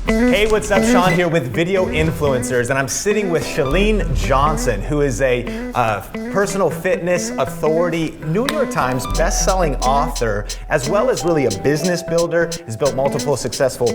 Hey, what's up? Sean here with Video Influencers, and I'm sitting with Chalene Johnson, who is a personal fitness authority, New York Times best-selling author, as well as really a business builder. Has built multiple successful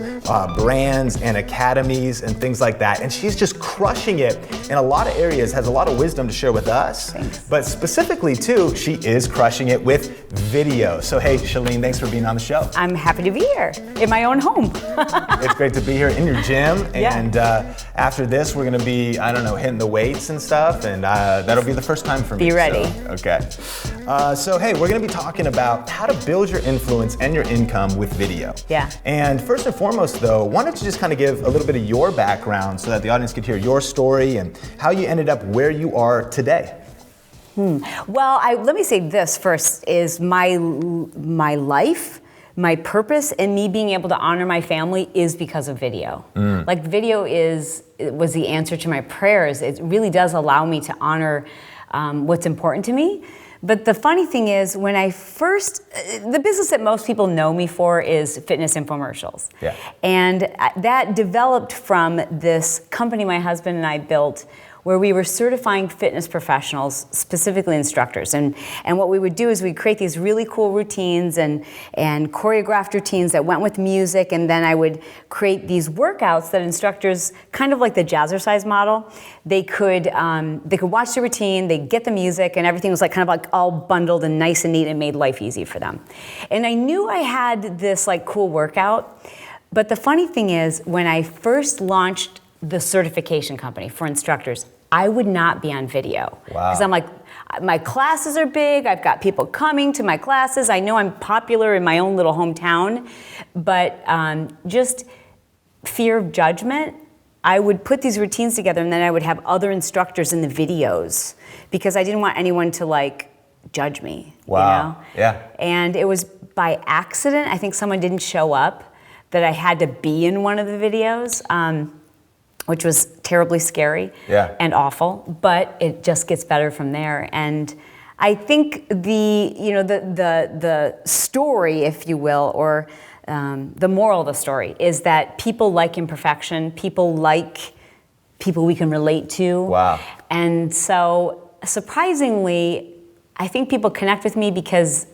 brands and academies and things like that, and she's just crushing it in a lot of areas, has a lot of wisdom to share with us. Thanks. But specifically, too, she is crushing it with video. So hey, Chalene, thanks for being on the show. I'm happy to be here in my own home. It's great to be here in your gym, Yeah. and after this we're gonna be, I don't know, hitting the weights and stuff, and that'll be the first time for me. Be ready. So, okay. So hey, we're gonna be talking about how to build your influence and your income with video. Yeah. And first and foremost though, why don't you just kind of give a little bit of your background so that the audience could hear your story and how you ended up where you are today. Well, let me say this first, is my life, my purpose, and me being able to honor my family is because of video. Like video was the answer to my prayers. It really does allow me to honor what's important to me. But the funny thing is, when I first, the business that most people know me for is fitness infomercials. Yeah. And that developed from this company my husband and I built, where we were certifying fitness professionals, specifically instructors. And what we would do is we'd create these really cool routines and choreographed routines that went with music, and then I would create these workouts that instructors, kind of like the jazzercise model, they could watch the routine, they'd get the music, and everything was like kind of like all bundled and nice and neat and made life easy for them. And I knew I had this like cool workout, but the funny thing is, when I first launched the certification company for instructors, I would not be on video. Wow. Because I'm like, my classes are big, I've got people coming to my classes, I know I'm popular in my own little hometown, but just fear of judgment, I would put these routines together and then I would have other instructors in the videos because I didn't want anyone to like judge me. Wow. You know? Yeah. And it was by accident, I think someone didn't show up, that I had to be in one of the videos. Which was terribly scary and awful, but it just gets better from there. And I think the story, if you will, or the moral of the story is that people like imperfection, people like people we can relate to. Wow. And so surprisingly, I think people connect with me because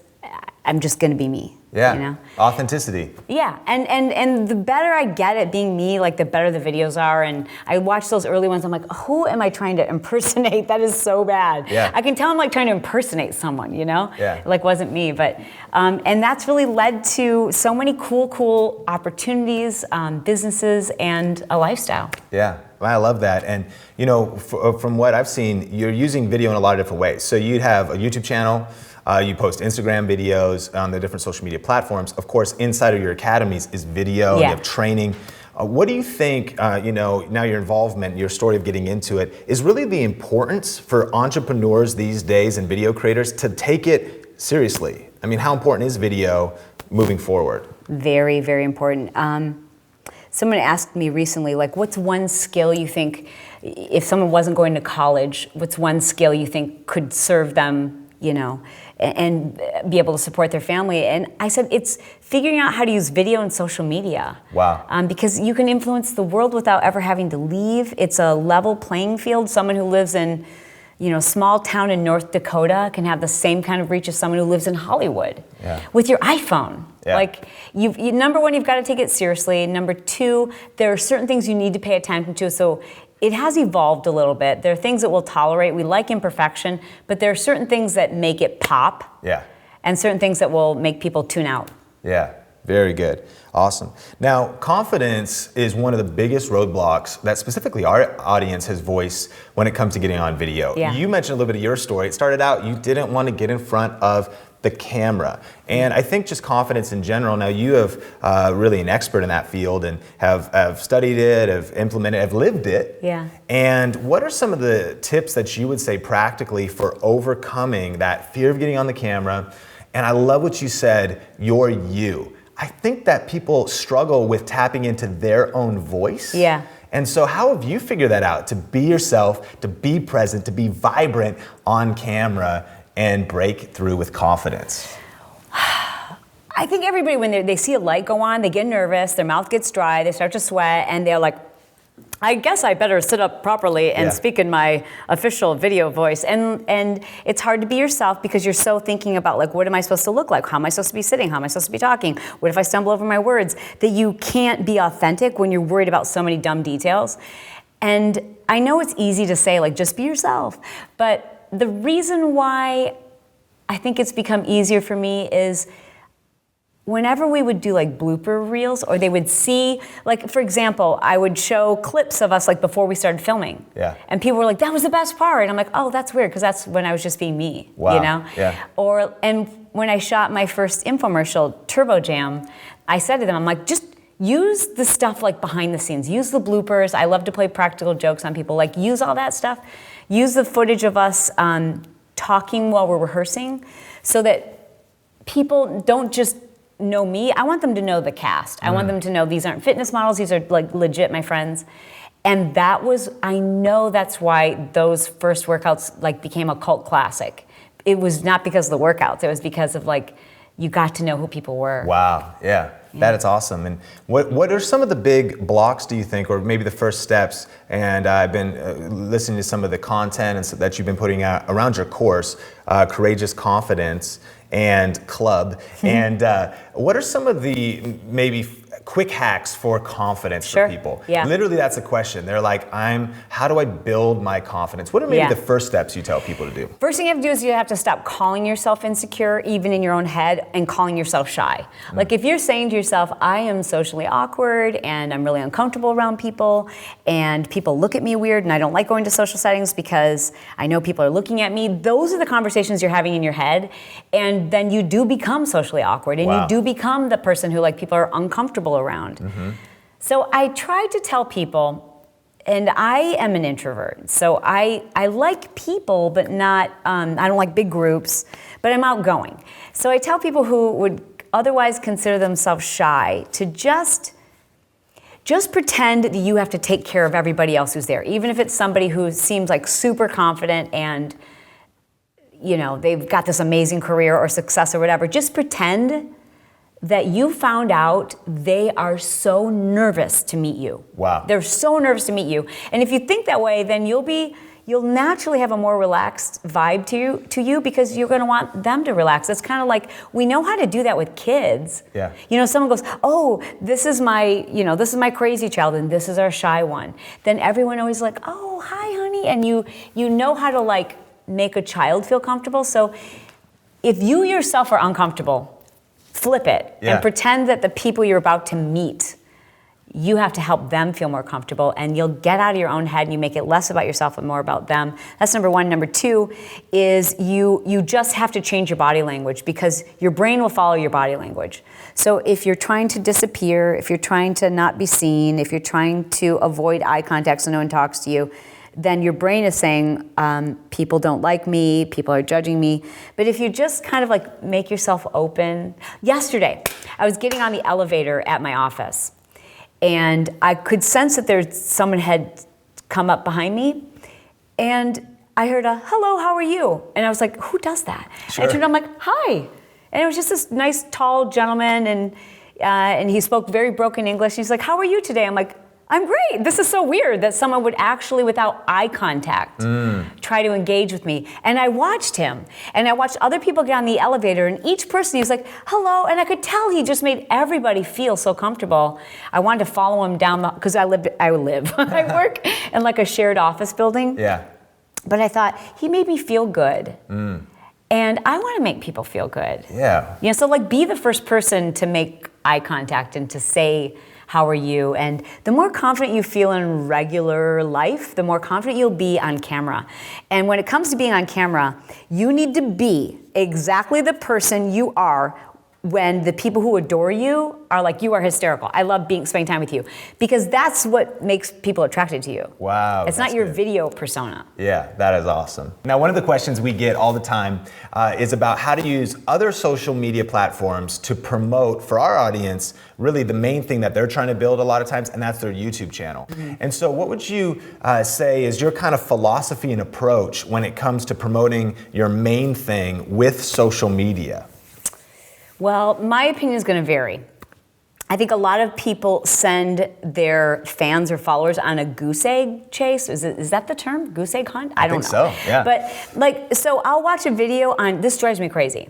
I'm just gonna be me. Yeah, you know? Authenticity. Yeah, and the better I get at being me, like the better the videos are. And I watch those early ones, I'm like, who am I trying to impersonate? That is so bad. Yeah. I can tell I'm like trying to impersonate someone, you know? Yeah. Like wasn't me, but, and that's really led to so many cool opportunities, businesses, and a lifestyle. Yeah, I love that. And you know, from what I've seen, you're using video in a lot of different ways. So you'd have a YouTube channel, you post Instagram videos on the different social media platforms. Of course, inside of your academies is video, you have training. What do you think, now your involvement, your story of getting into it, is really the importance for entrepreneurs these days and video creators to take it seriously? I mean, how important is video moving forward? Very, very important. Someone asked me recently, like, what's one skill you think, if someone wasn't going to college, what's one skill you think could serve them, you know, and be able to support their family? And I said, it's figuring out how to use video and social media. Wow. Because you can influence the world without ever having to leave. It's a level playing field. Someone who lives in, you know, small town in North Dakota can have the same kind of reach as someone who lives in Hollywood with your iPhone. Yeah. Like, number one, you've got to take it seriously. Number two, there are certain things you need to pay attention to. So it has evolved a little bit. There are things that we'll tolerate. We like imperfection, but there are certain things that make it pop. Yeah. And certain things that will make people tune out. Yeah, very good. Awesome. Now, confidence is one of the biggest roadblocks that specifically our audience has voiced when it comes to getting on video. Yeah. You mentioned a little bit of your story. It started out, you didn't want to get in front of the camera. And I think just confidence in general, now you have really an expert in that field and have studied it, have implemented, have lived it. Yeah. And what are some of the tips that you would say practically for overcoming that fear of getting on the camera? And I love what you said, you're you. I think that people struggle with tapping into their own voice. Yeah. And so how have you figured that out, to be yourself, to be present, to be vibrant on camera and break through with confidence? I think everybody, when they see a light go on, they get nervous, their mouth gets dry, they start to sweat, and they're like, I guess I better sit up properly and speak in my official video voice. And it's hard to be yourself because you're so thinking about, like, what am I supposed to look like? How am I supposed to be sitting? How am I supposed to be talking? What if I stumble over my words? That you can't be authentic when you're worried about so many dumb details. And I know it's easy to say, like, just be yourself. But the reason why I think it's become easier for me is whenever we would do like blooper reels, or they would see, like, for example, I would show clips of us like before we started filming. Yeah. And people were like, that was the best part. And I'm like, oh, that's weird, because that's when I was just being me. Wow. You know? Yeah. And when I shot my first infomercial, Turbo Jam, I said to them, I'm like, just use the stuff like behind the scenes. Use the bloopers. I love to play practical jokes on people. Like, use all that stuff. Use the footage of us talking while we're rehearsing, so that people don't just know me. I want them to know the cast. I want them to know these aren't fitness models. These are like legit my friends. And I know that's why those first workouts like became a cult classic. It was not because of the workouts. It was because of, like, you got to know who people were. Wow, yeah. That is awesome. And what are some of the big blocks, do you think, or maybe the first steps? And I've been listening to some of the content and that you've been putting out around your course, Courageous Confidence and Club. And what are some of the maybe quick hacks for confidence for people? Yeah. Literally, that's a question. They're like, how do I build my confidence? What are maybe the first steps you tell people to do? First thing you have to do is you have to stop calling yourself insecure, even in your own head, and calling yourself shy. Like, if you're saying to yourself, I am socially awkward and I'm really uncomfortable around people, and people look at me weird, and I don't like going to social settings because I know people are looking at me, those are the conversations you're having in your head. And then you do become socially awkward, and you do become the person who, like, people are uncomfortable around. So I try to tell people, and I am an introvert, so I like people, but not, I don't like big groups, but I'm outgoing. So I tell people who would otherwise consider themselves shy to just pretend that you have to take care of everybody else who's there, even if it's somebody who seems like super confident and, you know, they've got this amazing career or success or whatever. Just pretend that you found out they are so nervous to meet you. Wow. They're so nervous to meet you. And if you think that way, then you'll naturally have a more relaxed vibe to you because you're gonna want them to relax. It's kind of like, we know how to do that with kids. Yeah. You know, someone goes, oh, this is my crazy child and this is our shy one. Then everyone always like, oh, hi, honey. And you know how to, like, make a child feel comfortable. So if you yourself are uncomfortable, flip it and pretend that the people you're about to meet, you have to help them feel more comfortable, and you'll get out of your own head and you make it less about yourself and more about them. That's number one. Number two is you just have to change your body language, because your brain will follow your body language. So if you're trying to disappear, if you're trying to not be seen, if you're trying to avoid eye contact so no one talks to you, then your brain is saying, people don't like me, people are judging me. But if you just kind of like make yourself open. Yesterday, I was getting on the elevator at my office, and I could sense that someone had come up behind me, and I heard a, hello, how are you? And I was like, who does that? Sure. And I turned around, I'm like, hi. And it was just this nice, tall gentleman, and he spoke very broken English. He's like, how are you today? I'm like, I'm great. This is so weird that someone would actually, without eye contact, try to engage with me. And I watched him, and I watched other people get on the elevator, and each person, he was like, hello, and I could tell he just made everybody feel so comfortable. I wanted to follow him down because I work in like a shared office building. Yeah. But I thought, he made me feel good. And I want to make people feel good. Yeah. You know, so like, be the first person to make eye contact and to say, how are you? And the more confident you feel in regular life, the more confident you'll be on camera. And when it comes to being on camera, you need to be exactly the person you are when the people who adore you are like, you are hysterical. I love spending time with you. Because that's what makes people attracted to you. Wow. It's not your video persona. Yeah, that is awesome. Now, one of the questions we get all the time is about how to use other social media platforms to promote, for our audience, really the main thing that they're trying to build a lot of times, and that's their YouTube channel. And so what would you say is your kind of philosophy and approach when it comes to promoting your main thing with social media? Well, my opinion is going to vary. I think a lot of people send their fans or followers on a goose egg chase. Is that the term? Goose egg hunt? I don't know. So, yeah. But so I'll watch a video on, this drives me crazy.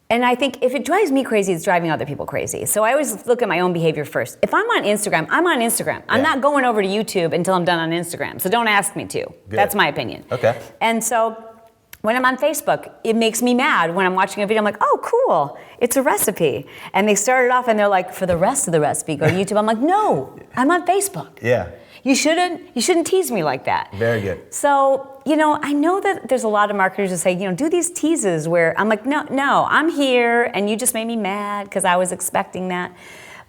And I think if it drives me crazy, it's driving other people crazy. So I always look at my own behavior first. If I'm on Instagram, I'm on Instagram. I'm not going over to YouTube until I'm done on Instagram. So don't ask me to. Good. That's my opinion. Okay. And so when I'm on Facebook, it makes me mad when I'm watching a video. I'm like, oh, cool, it's a recipe. And they started off and they're like, for the rest of the recipe, go to YouTube. I'm like, no, I'm on Facebook. Yeah. You shouldn't tease me like that. Very good. So, I know that there's a lot of marketers that say, do these teases where I'm like, no, I'm here and you just made me mad because I was expecting that.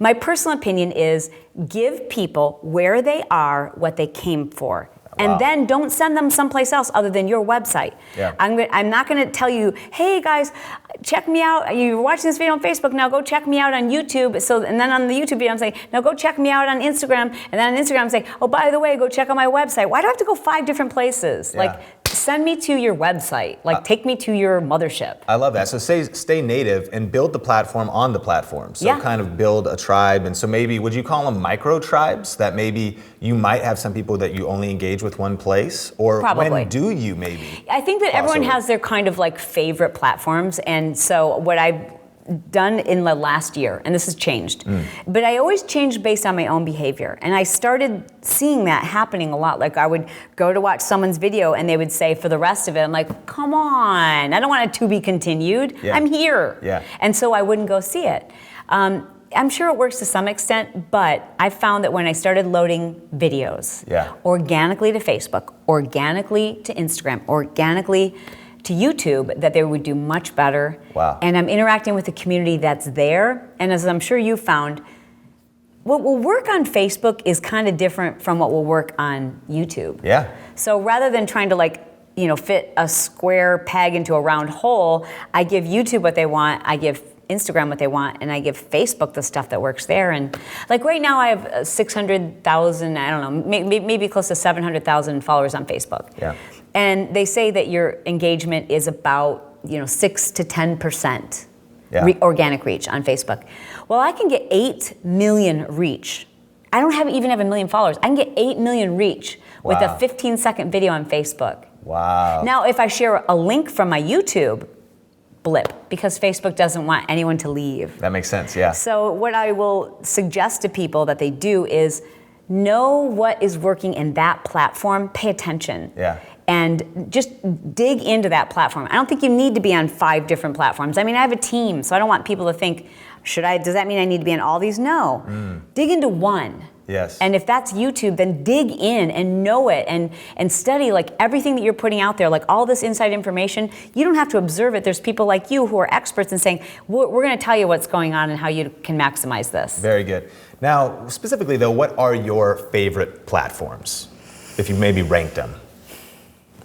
My personal opinion is give people where they are what they came for. And then don't send them someplace else other than your website. Yeah. I'm not going to tell you, hey guys, check me out. You're watching this video on Facebook, now go check me out on YouTube. And then on the YouTube video, I'm saying, now go check me out on Instagram. And then on Instagram, I'm saying, oh, by the way, go check out my website. Why do I have to go 5 different places? Yeah. Send me to your website. Take me to your mothership. I love that. So stay native and build the platform on the platform. So kind of build a tribe. And so maybe, would you call them micro tribes that maybe you might have some people that you only engage with one place? Or Probably. When do you maybe? I think that everyone has their kind of favorite platforms. And so what I've done in the last year, and this has changed, but I always changed based on my own behavior. And I started seeing that happening a lot. I would go to watch someone's video and they would say for the rest of it, I'm like, come on, I don't want it to be continued. Yeah. I'm here. Yeah. And so I wouldn't go see it. I'm sure it works to some extent, but I found that when I started loading videos organically to Facebook, organically to Instagram, organically to YouTube, that they would do much better. Wow. And I'm interacting with the community that's there. And as I'm sure you found, what will work on Facebook is kind of different from what will work on YouTube. Yeah. So rather than trying to fit a square peg into a round hole, I give YouTube what they want, I give Instagram what they want, and I give Facebook the stuff that works there. And right now I have 600,000, I don't know, maybe close to 700,000 followers on Facebook. Yeah. And they say that your engagement is about 6 to 10% organic reach on Facebook. Well, I can get 8 million reach. I don't even have a million followers. I can get 8 million reach with a 15-second video on Facebook. Wow. Now, if I share a link from my YouTube, blip, because Facebook doesn't want anyone to leave. That makes sense, yeah. So what I will suggest to people that they do is know what is working in that platform, pay attention. Yeah. And just dig into that platform. I don't think you need to be on 5 different platforms. I mean, I have a team, so I don't want people to think, does that mean I need to be on all these? No. Dig into one. Yes. And if that's YouTube, then dig in and know it and study everything that you're putting out there, all this inside information. You don't have to observe it. There's people like you who are experts in saying, we're going to tell you what's going on and how you can maximize this. Very good. Now, specifically though, what are your favorite platforms, if you maybe ranked them?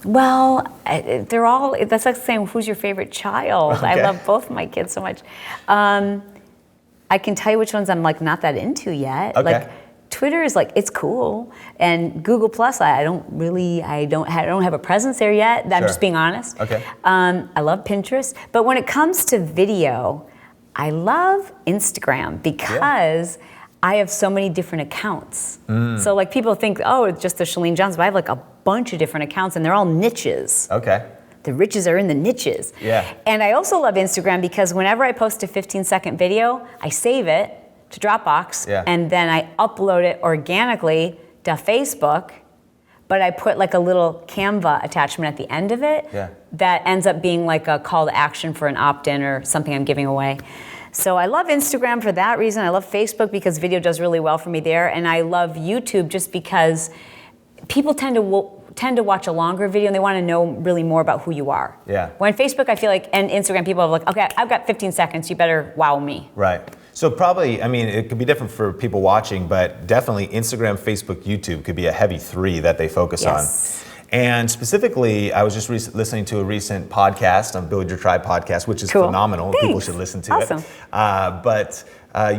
Well, they're all, that's like saying, who's your favorite child? Okay. I love both my kids so much. I can tell you which ones I'm not that into yet. Okay. Twitter is it's cool, and Google Plus I don't have a presence there yet. I'm just being honest. Okay. I love Pinterest, but when it comes to video, I love Instagram because I have so many different accounts. So people think, oh, it's just the Chalene Johnson, but I have a bunch of different accounts, and they're all niches. Okay. The riches are in the niches. Yeah. And I also love Instagram because whenever I post a 15-second video, I save it to Dropbox, and then I upload it organically to Facebook, but I put a little Canva attachment at the end of it that ends up being a call to action for an opt-in or something I'm giving away. So I love Instagram for that reason. I love Facebook because video does really well for me there, and I love YouTube just because people tend to watch a longer video and they want to know really more about who you are. Yeah. When Facebook, I feel and Instagram, people are okay, I've got 15 seconds, you better wow me. Right. So probably, it could be different for people watching, but definitely Instagram, Facebook, YouTube could be a heavy 3 that they focus on. And specifically, I was just listening to a recent podcast on Build Your Tribe podcast, which is phenomenal. Thanks. People should listen to awesome. it. But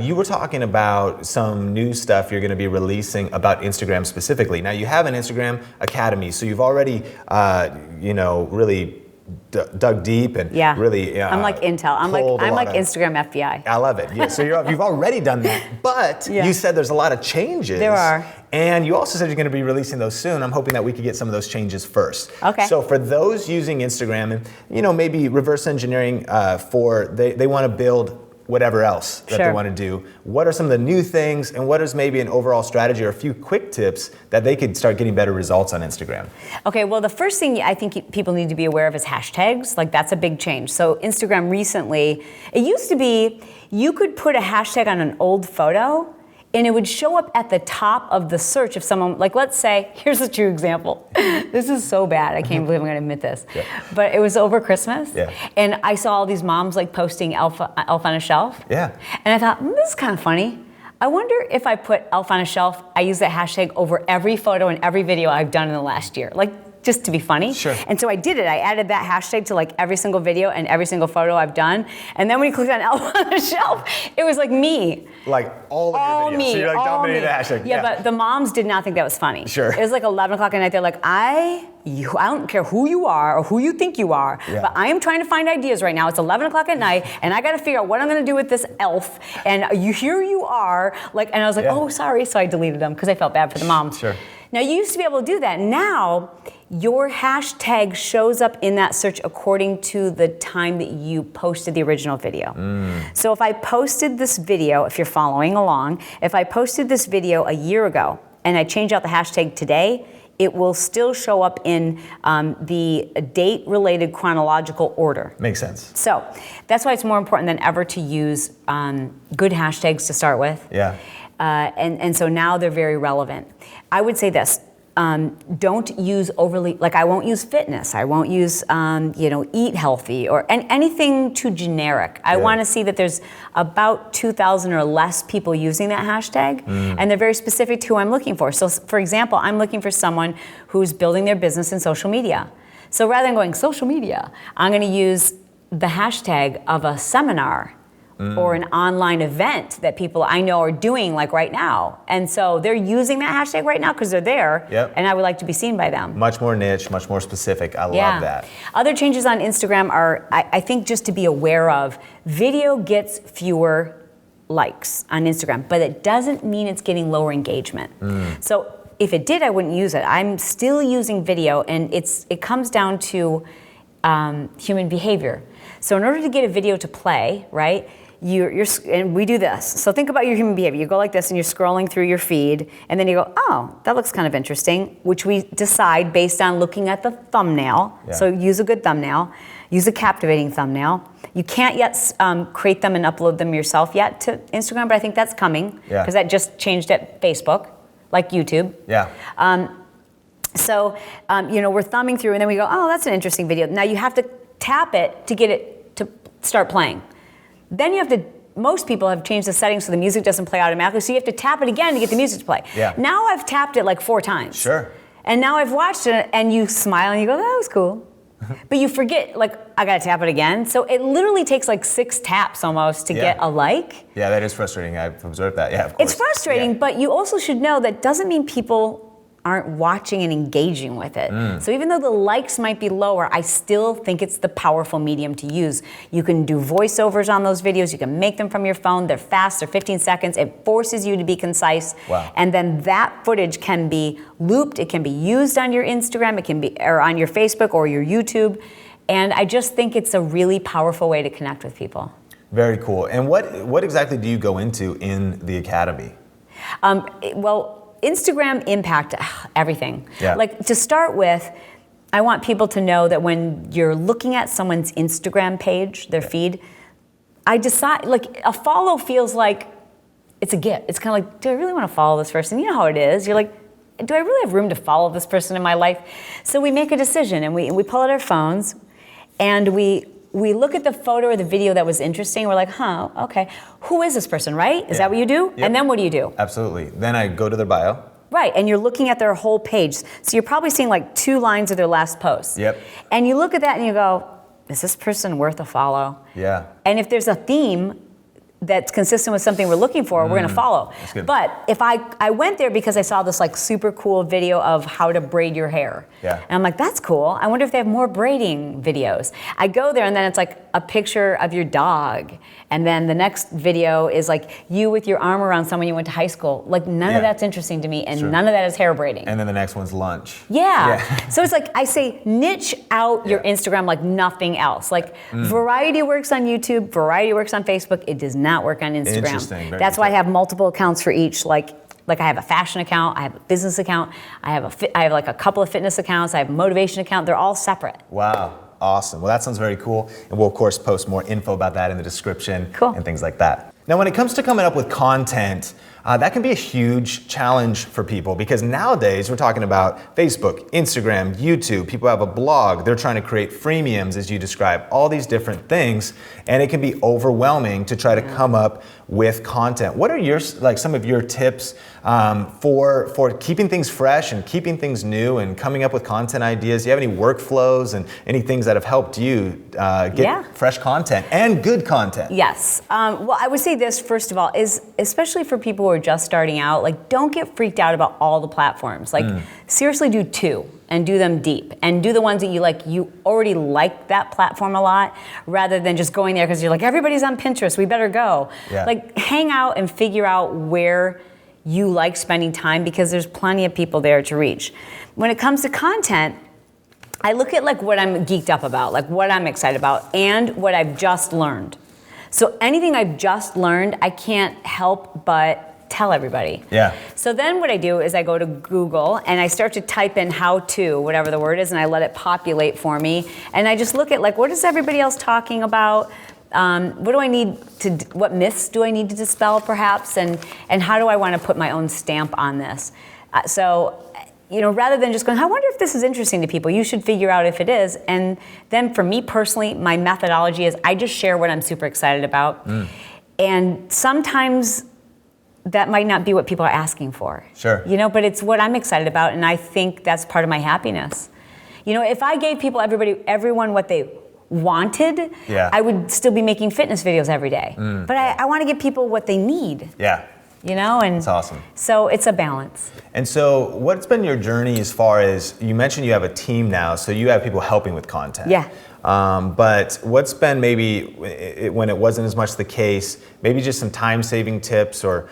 you were talking about some new stuff you're going to be releasing about Instagram specifically. Now, you have an Instagram Academy, so you've already, really dug deep and really. I'm like Intel. I'm like Instagram FBI. I love it. Yeah. So you've already done that, but you said there's a lot of changes. There are. And you also said you're going to be releasing those soon. I'm hoping that we could get some of those changes first. Okay. So for those using Instagram and maybe reverse engineering they want to build whatever else that they want to do. What are some of the new things, and what is maybe an overall strategy or a few quick tips that they could start getting better results on Instagram? Okay, well, the first thing I think people need to be aware of is hashtags. Like, that's a big change. So Instagram recently, it used to be you could put a hashtag on an old photo and it would show up at the top of the search if someone, like, let's say, here's a true example. This is so bad, I can't believe I'm gonna admit this. Yeah. But it was over Christmas, and I saw all these moms like posting elf on a shelf. Yeah. And I thought, this is kind of funny. I wonder if I put elf on a shelf, I use that hashtag over every photo and every video I've done in the last year. Like, just to be funny. Sure. And so I did it. I added that hashtag to like every single video and every single photo I've done. And then when you clicked on elf on the shelf, it was like me. Like all of your videos. So you're like dominating the hashtag. Yeah, but the moms did not think that was funny. Sure. It was like 11 o'clock at night. They're like, I don't care who you are or who you think you are, but I am trying to find ideas right now. It's 11 o'clock at night, and I got to figure out what I'm going to do with this elf. And here you are. Like, and I was like, oh, sorry. So I deleted them because I felt bad for the moms. Sure. Now, you used to be able to do that. Now, your hashtag shows up in that search according to the time that you posted the original video. So if I posted this video, if you're following along, if I posted this video a year ago and I change out the hashtag today, it will still show up in the date-related chronological order. Makes sense. So that's why it's more important than ever to use good hashtags to start with. Yeah. And so now they're very relevant. I would say this, don't use overly, like I won't use fitness, I won't use, eat healthy or anything too generic. I want to see that there's about 2,000 or less people using that hashtag, and they're very specific to who I'm looking for. So for example, I'm looking for someone who's building their business in social media. So rather than going social media, I'm going to use the hashtag of a seminar or an online event that people I know are doing like right now. And so they're using that hashtag right now because they're there, and I would like to be seen by them. Much more niche, much more specific. I love that. Other changes on Instagram are, I think, just to be aware of, video gets fewer likes on Instagram, but it doesn't mean it's getting lower engagement. So if it did, I wouldn't use it. I'm still using video, and it comes down to human behavior. So in order to get a video to play, right, and we do this. So think about your human behavior. You go like this and you're scrolling through your feed, and then you go, oh, that looks kind of interesting, which we decide based on looking at the thumbnail. So use a good thumbnail, use a captivating thumbnail. You can't yet create them and upload them yourself yet to Instagram, but I think that's coming because that just changed at Facebook, like YouTube. So we're thumbing through, and then we go, oh, that's an interesting video. Now you have to tap it to get it to start playing. Then you have to, most people have changed the settings so the music doesn't play automatically, so you have to tap it again to get the music to play. Now I've tapped it like 4 times. Sure. And now I've watched it, and you smile and you go, that was cool. But you forget, like, I gotta tap it again. So it literally takes like 6 taps almost to get a like. Yeah, that is frustrating. I've observed that, of course. It's frustrating, but you also should know that doesn't mean people aren't watching and engaging with it. So even though the likes might be lower, I still think it's the powerful medium to use. You can do voiceovers on those videos, you can make them from your phone, they're fast, they're 15 seconds, it forces you to be concise, and then that footage can be looped, it can be used on your Instagram, it can be, or on your Facebook or your YouTube, and I just think it's a really powerful way to connect with people. Very cool. And what exactly do you go into in the Academy? Instagram impact everything. Like, to start with, I want people to know that when you're looking at someone's Instagram page, their feed, I decide, like, a follow feels like it's a gift. It's kind of like, do I really want to follow this person? You know how it is. You're like, do I really have room to follow this person in my life? So we make a decision, and we pull out our phones, and we look at the photo or the video that was interesting. We're like, huh, okay. Who is this person, right? Is that what you do? And then what do you do? Absolutely. Then I go to their bio. Right, and you're looking at their whole page. So you're probably seeing like 2 lines of their last post. And you look at that and you go, is this person worth a follow? And if there's a theme, that's consistent with something we're looking for, we're going to follow. That's good. But if I went there because I saw this like super cool video of how to braid your hair. Yeah. And I'm like, that's cool. I wonder if they have more braiding videos. I go there and then it's like a picture of your dog. And then the next video is like you with your arm around someone you went to high school. Like none of that's interesting to me, and none of that is hair braiding. And then the next one's lunch. Yeah. So it's like I say, niche out your Instagram like nothing else. Like variety works on YouTube, variety works on Facebook. It does not work on Instagram. Interesting. Very That's why I have multiple accounts for each. Like I have a fashion account, I have a business account, I have like a couple of fitness accounts, I have a motivation account. They're all separate. Wow. Awesome. Well, that sounds very cool. And we'll, of course, post more info about that in the description and things like that. Now, when it comes to coming up with content, that can be a huge challenge for people because nowadays we're talking about Facebook, Instagram, YouTube. People have a blog. They're trying to create freemiums, as you describe, all these different things. And it can be overwhelming to try to come up with content. What are some of your tips for keeping things fresh and keeping things new and coming up with content ideas? Do you have any workflows and any things that have helped you get fresh content and good content? Yes. Well, I would say this, first of all, is especially for people who are just starting out, like don't get freaked out about all the platforms. Like seriously do 2 and do them deep and do the ones that you already like that platform a lot rather than just going there because you're like, everybody's on Pinterest, we better go. Like hang out and figure out where you like spending time because there's plenty of people there to reach. When it comes to content, I look at like what I'm geeked up about, like what I'm excited about and what I've just learned. So anything I've just learned, I can't help but tell everybody. So then what I do is I go to Google and I start to type in how to, whatever the word is, and I let it populate for me. And I just look at like, what is everybody else talking about? What myths do I need to dispel perhaps? And how do I want to put my own stamp on this? Rather than just going, I wonder if this is interesting to people, you should figure out if it is. And then for me personally, my methodology is I just share what I'm super excited about. And sometimes that might not be what people are asking for. But it's what I'm excited about, and I think that's part of my happiness. If I gave everyone what they wanted, I would still be making fitness videos every day. But I want to give people what they need. And that's awesome. So it's a balance. And so what's been your journey as far as, you mentioned you have a team now, so you have people helping with content. But what's been maybe, when it wasn't as much the case, maybe just some time-saving tips or,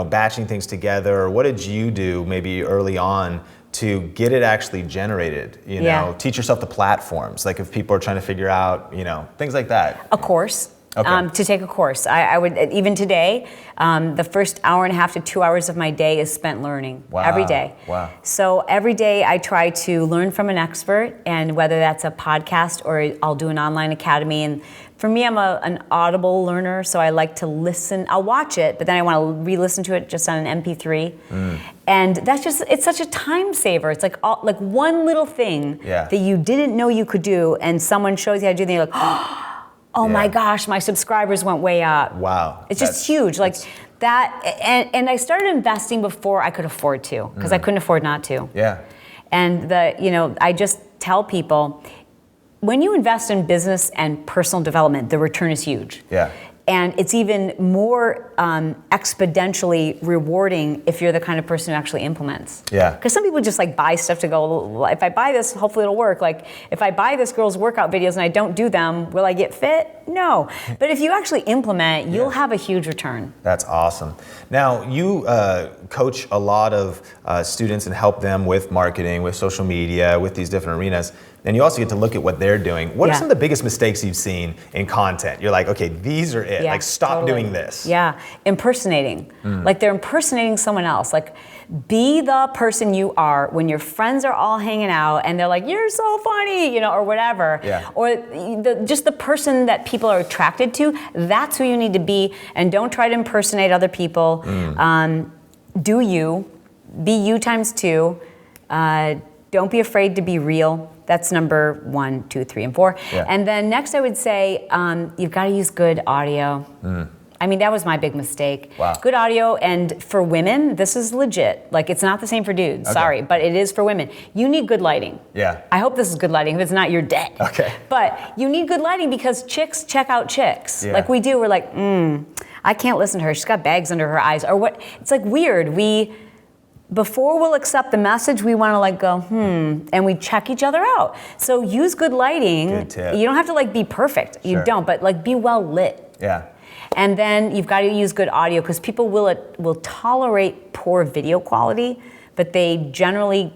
batching things together, or what did you do maybe early on to get it actually generated? Teach yourself the platforms, like if people are trying to figure out, things like that. A course. To take a course. I would, even today, the first hour and a half to 2 hours of my day is spent learning. Every day. So every day I try to learn from an expert, and whether that's a podcast or I'll do an online academy. And for me, I'm an audible learner, so I like to listen. I'll watch it, but then I want to re-listen to it just on an MP3. And that's it's such a time saver. It's like one little thing that you didn't know you could do, and someone shows you how to do it, and you're like, oh my gosh, my subscribers went way up. It's just huge. Like that, and I started investing before I could afford to, because I couldn't afford not to. And I just tell people, when you invest in business and personal development, the return is huge. And it's even more exponentially rewarding if you're the kind of person who actually implements. Because some people just like buy stuff to go, well, if I buy this, hopefully it'll work. Like if I buy this girl's workout videos and I don't do them, will I get fit? No. But if you actually implement, you'll have a huge return. That's awesome. Now, you coach a lot of students and help them with marketing, with social media, with these different arenas. And you also get to look at what they're doing. What are some of the biggest mistakes you've seen in content? You're like, okay, these are it. Like, stop doing this. Impersonating. Like they're impersonating someone else. Like, be the person you are when your friends are all hanging out and they're like, you're so funny, or whatever. Or just the person that people are attracted to, that's who you need to be. And don't try to impersonate other people. Do you. Be you times 2. Don't be afraid to be real. That's number 1, 2, 3, and 4. And then next I would say, you've got to use good audio. I mean, that was my big mistake. Good audio, and for women, this is legit. Like, it's not the same for dudes, sorry, but it is for women. You need good lighting. I hope this is good lighting. If it's not, you're dead. But you need good lighting because chicks check out chicks. Like we do, we're like, I can't listen to her. She's got bags under her eyes. Or what? It's like weird. Before we'll accept the message, we want to like go, and we check each other out. So use good lighting. Good tip. You don't have to like be perfect. You Sure. don't, but like be well lit. Yeah. And then you've got to use good audio because people will tolerate poor video quality, but they generally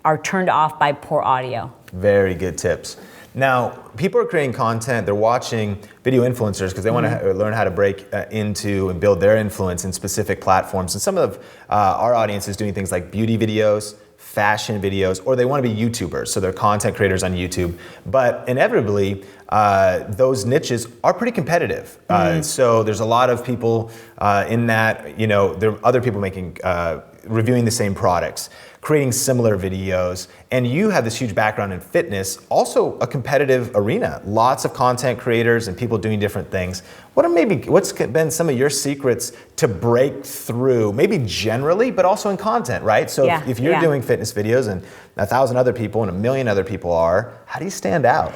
are turned off by poor audio. Very good tips. Now, people are creating content, they're watching video influencers because they want to learn how to break into and build their influence in specific platforms. And some of our audience is doing things like beauty videos, fashion videos, or they want to be YouTubers, so they're content creators on YouTube. But inevitably, those niches are pretty competitive. So there's a lot of people in that, there are other people making, reviewing the same products, creating similar videos, and you have this huge background in fitness, also a competitive arena. Lots of content creators and people doing different things. What's been some of your secrets to break through, maybe generally, but also in content, right? So if you're doing fitness videos and 1,000 other people and 1 million other people are, how do you stand out?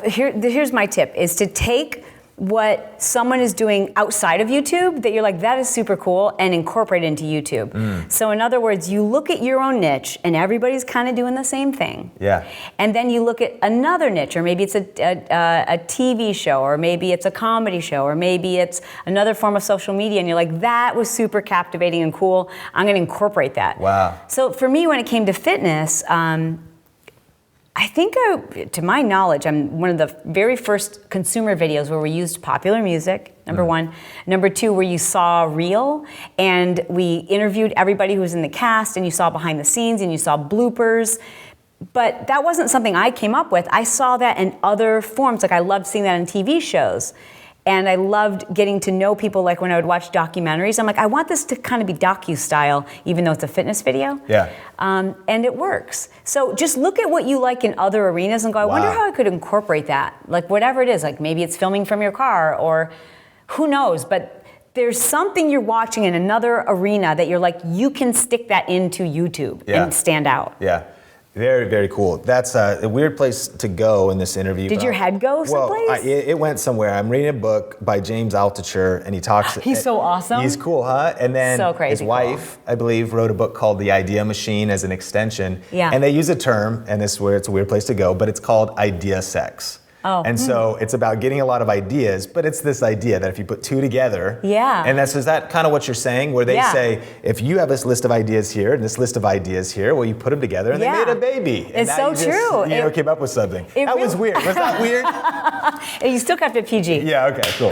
Here's my tip, is to take what someone is doing outside of YouTube that you're like, that is super cool, and incorporate it into YouTube. So in other words, you look at your own niche and everybody's kind of doing the same thing. Yeah. And then you look at another niche, or maybe it's a TV show, or maybe it's a comedy show, or maybe it's another form of social media, and you're like, that was super captivating and cool, I'm gonna incorporate that. Wow. So for me, when it came to fitness, I think, to my knowledge, I'm one of the very first consumer videos where we used popular music, number one. Number two, where you saw reel, and we interviewed everybody who was in the cast, and you saw behind the scenes, and you saw bloopers. But that wasn't something I came up with. I saw that in other forms. Like, I loved seeing that in TV shows. And I loved getting to know people, like when I would watch documentaries. I'm like, I want this to kind of be docu-style, even though it's a fitness video. Yeah. And it works. So just look at what you like in other arenas and go, I wonder how I could incorporate that. Like whatever it is, like maybe it's filming from your car, or who knows, but there's something you're watching in another arena that you're like, you can stick that into YouTube and stand out. Yeah. Very, very cool. That's a weird place to go in this interview. Did your head go someplace? Well, it went somewhere. I'm reading a book by James Altucher, and he talks. He's so awesome. He's cool, huh? And then so crazy his wife, I believe, wrote a book called The Idea Machine as an extension. Yeah. And they use a term, and this is where it's a weird place to go, but it's called idea sex. Oh. And so it's about getting a lot of ideas, but it's this idea that if you put two together, and is that kind of what you're saying, where they say, if you have this list of ideas here and this list of ideas here, well, you put them together and they made a baby. And it's so true. You came up with something. That was weird. Was that weird? You still kept it PG. Yeah, okay, cool.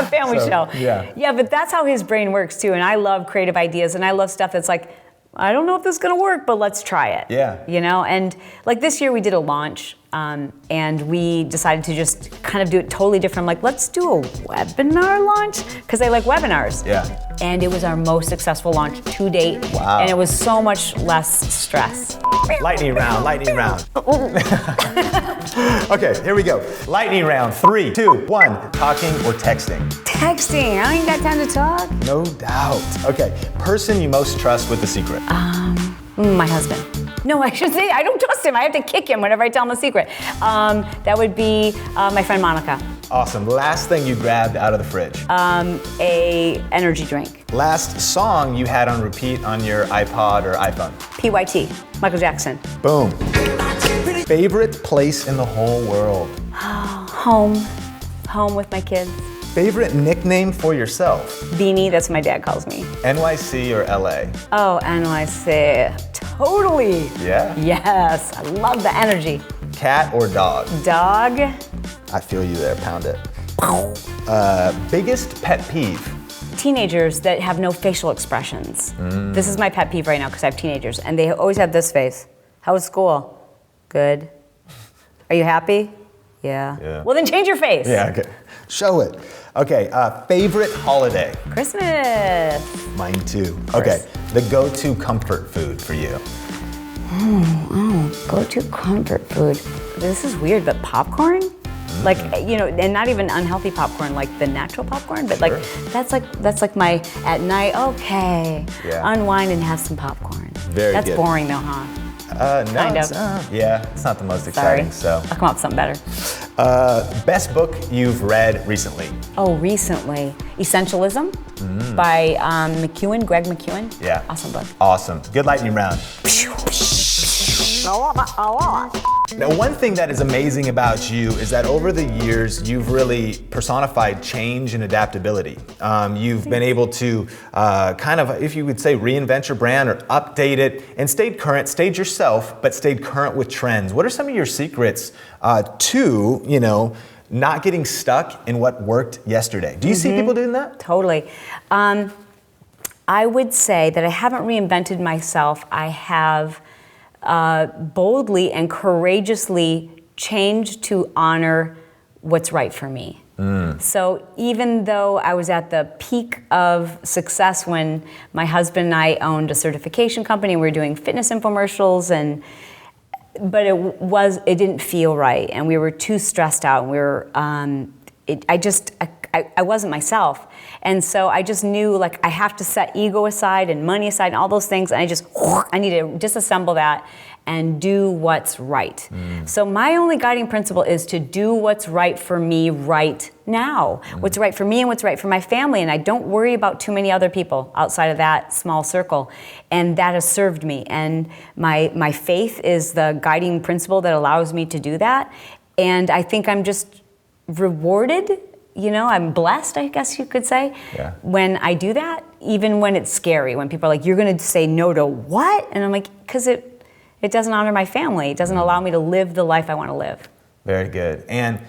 Family show. Yeah. Yeah, but that's how his brain works too. And I love creative ideas, and I love stuff that's like, I don't know if this is gonna work, but let's try it. Yeah. And like this year we did a launch, and we decided to just kind of do it totally different. Like, let's do a webinar launch, because I like webinars. Yeah. And it was our most successful launch to date. Wow. And it was so much less stress. Lightning round, lightning round. Okay, here we go. Lightning round, 3, 2, 1. Talking or texting? Texting, I ain't got time to talk. No doubt. Okay, person you most trust with a secret? My husband. No, I should say I don't trust him. I have to kick him whenever I tell him a secret. That would be my friend Monica. Awesome. Last thing you grabbed out of the fridge? A energy drink. Last song you had on repeat on your iPod or iPhone? PYT, Michael Jackson. Boom. Favorite place in the whole world? Home. Home with my kids. Favorite nickname for yourself? Beanie, that's what my dad calls me. NYC or LA? Oh, NYC. Totally. Yeah? Yes, I love the energy. Cat or dog? Dog. I feel you there, pound it. Biggest pet peeve? Teenagers that have no facial expressions. This is my pet peeve right now because I have teenagers, and they always have this face. How was school? Good. Are you happy? Yeah. Well, then change your face. Yeah, okay. Show it. Okay, favorite holiday? Christmas. Mine too. Okay, the go-to comfort food for you? Go-to comfort food. This is weird, but popcorn? Like, and not even unhealthy popcorn, like the natural popcorn, but like that's like my at night, okay, unwind and have some popcorn. That's good. Boring though, huh? No, Kind of. Yeah, it's not the most exciting, so. I'll come up with something better. Best book you've read recently? Oh, recently. Essentialism by Greg McKeown. Yeah. Awesome book. Awesome. Good lightning round. Now, one thing that is amazing about you is that over the years, you've really personified change and adaptability. You've been able to kind of, if you would say, reinvent your brand or update it and stayed current, stayed yourself, but stayed current with trends. What are some of your secrets to, not getting stuck in what worked yesterday? Do you see people doing that? Totally. I would say that I haven't reinvented myself. I have boldly and courageously changed to honor what's right for me. So even though I was at the peak of success when my husband and I owned a certification company and we were doing fitness infomercials, but it didn't feel right, and we were too stressed out, and we were I wasn't myself. And so I just knew, like, I have to set ego aside and money aside and all those things, and I need to disassemble that and do what's right. So my only guiding principle is to do what's right for me right now. What's right for me and what's right for my family, and I don't worry about too many other people outside of that small circle. And that has served me. And my faith is the guiding principle that allows me to do that. And I think I'm just rewarded. I'm blessed, I guess you could say, when I do that, even when it's scary, when people are like, you're going to say no to what? And I'm like, because it doesn't honor my family. It doesn't allow me to live the life I want to live. Very good. And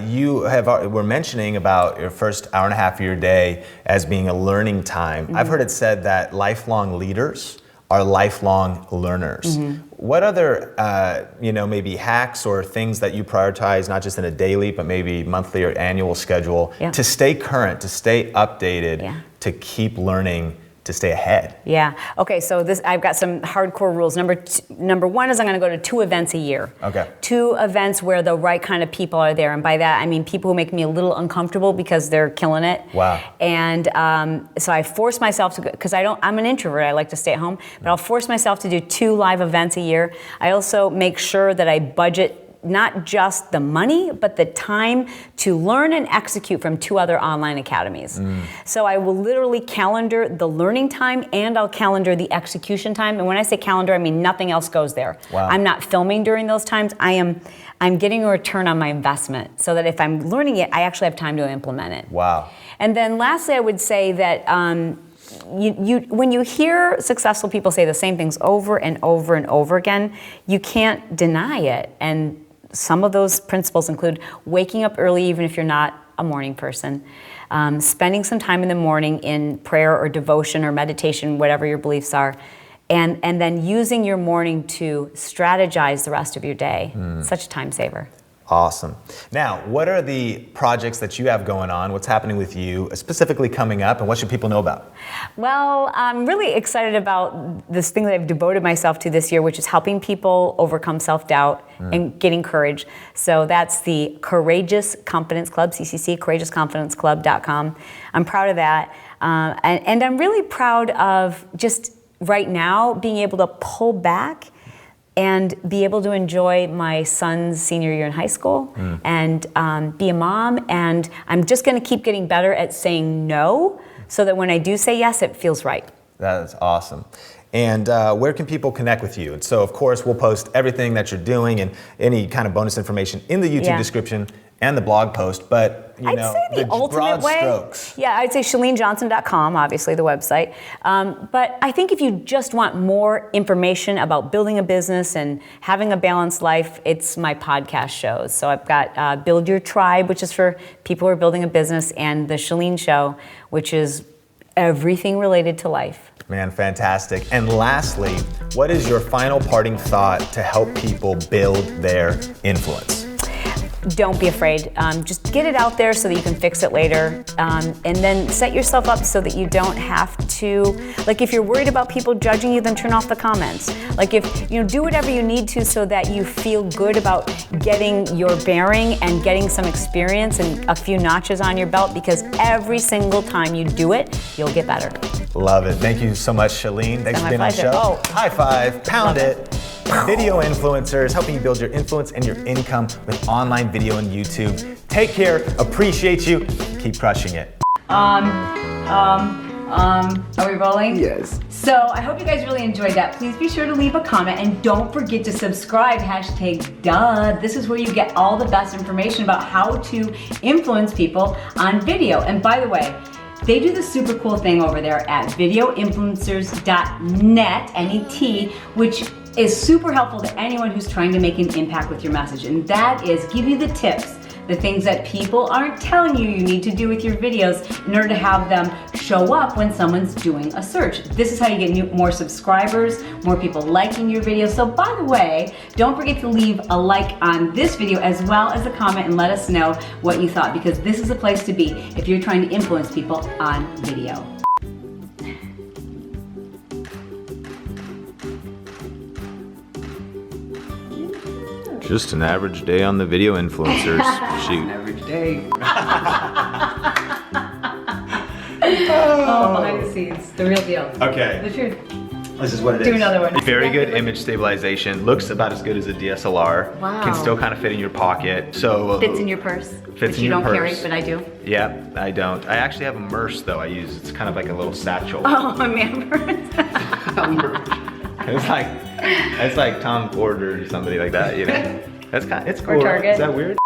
you were mentioning about your first hour and a half of your day as being a learning time. I've heard it said that lifelong leaders are lifelong learners. What other, maybe hacks or things that you prioritize, not just in a daily, but maybe monthly or annual schedule, to stay current, to stay updated, to keep learning, to stay ahead? Yeah. Okay. So I've got some hardcore rules. Number one is I'm going to go to 2 events a year. Okay. 2 events where the right kind of people are there, and by that I mean people who make me a little uncomfortable because they're killing it. Wow. And so I force myself to go, because I'm an introvert. I like to stay at home, but I'll force myself to do 2 live events a year. I also make sure that I budget not just the money, but the time to learn and execute from 2 other online academies. So I will literally calendar the learning time, and I'll calendar the execution time. And when I say calendar, I mean nothing else goes there. Wow. I'm not filming during those times. I'm getting a return on my investment, so that if I'm learning it, I actually have time to implement it. Wow. And then lastly, I would say that when you hear successful people say the same things over and over and over again, you can't deny it. And some of those principles include waking up early, even if you're not a morning person, spending some time in the morning in prayer or devotion or meditation, whatever your beliefs are, and then using your morning to strategize the rest of your day. Such a time saver. Awesome. Now, what are the projects that you have going on? What's happening with you, specifically coming up, and what should people know about? Well, I'm really excited about this thing that I've devoted myself to this year, which is helping people overcome self-doubt and getting courage. So that's the Courageous Confidence Club, CCC, courageousconfidenceclub.com. I'm proud of that. And I'm really proud of just right now being able to pull back and be able to enjoy my son's senior year in high school and be a mom. And I'm just going to keep getting better at saying no, so that when I do say yes, it feels right. That is awesome. And where can people connect with you? And so, of course, we'll post everything that you're doing and any kind of bonus information in the YouTube description and the blog post, but I'd say the ultimate broad way, strokes. Yeah, I'd say ChaleneJohnson.com, obviously the website. But I think if you just want more information about building a business and having a balanced life, it's my podcast shows. So I've got Build Your Tribe, which is for people who are building a business, and the Chalene Show, which is everything related to life. Man, fantastic. And lastly, what is your final parting thought to help people build their influence? Don't be afraid. Just get it out there so that you can fix it later. And then set yourself up so that you don't have to, like, if you're worried about people judging you, then turn off the comments. Like, if do whatever you need to so that you feel good about getting your bearing and getting some experience and a few notches on your belt, because every single time you do it, you'll get better. Love it. Thank you so much, Chalene. Thanks for being on the show. Oh. High five. Pound it. Video Influencers, helping you build your influence and your income with online video and YouTube. Take care, appreciate you, keep crushing it. Are we rolling? Yes. So I hope you guys really enjoyed that. Please be sure to leave a comment and don't forget to subscribe, #duh. This is where you get all the best information about how to influence people on video. And by the way, they do this super cool thing over there at videoinfluencers.net, N-E-T, which is super helpful to anyone who's trying to make an impact with your message. And that is give you the tips, the things that people aren't telling you you need to do with your videos in order to have them show up when someone's doing a search. This is how you get more subscribers, more people liking your videos. So by the way, don't forget to leave a like on this video as well as a comment and let us know what you thought, because this is a place to be if you're trying to influence people on video. Just an average day on the Video Influencers shoot. Average day. Oh, behind the scenes, the real deal. Okay. The truth. This is what it is. Do another one. Very good image stabilization. Looks about as good as a DSLR. Wow. Can still kind of fit in your pocket. So Fits in your purse. Fits which in you your don't carry, purse. but I do. Yeah, I don't. I actually have a Merce though I use. It's kind of like a little satchel. Oh, a man purse. It's like Tom Ford or somebody like that, you know. It's cool. Target. Is that weird?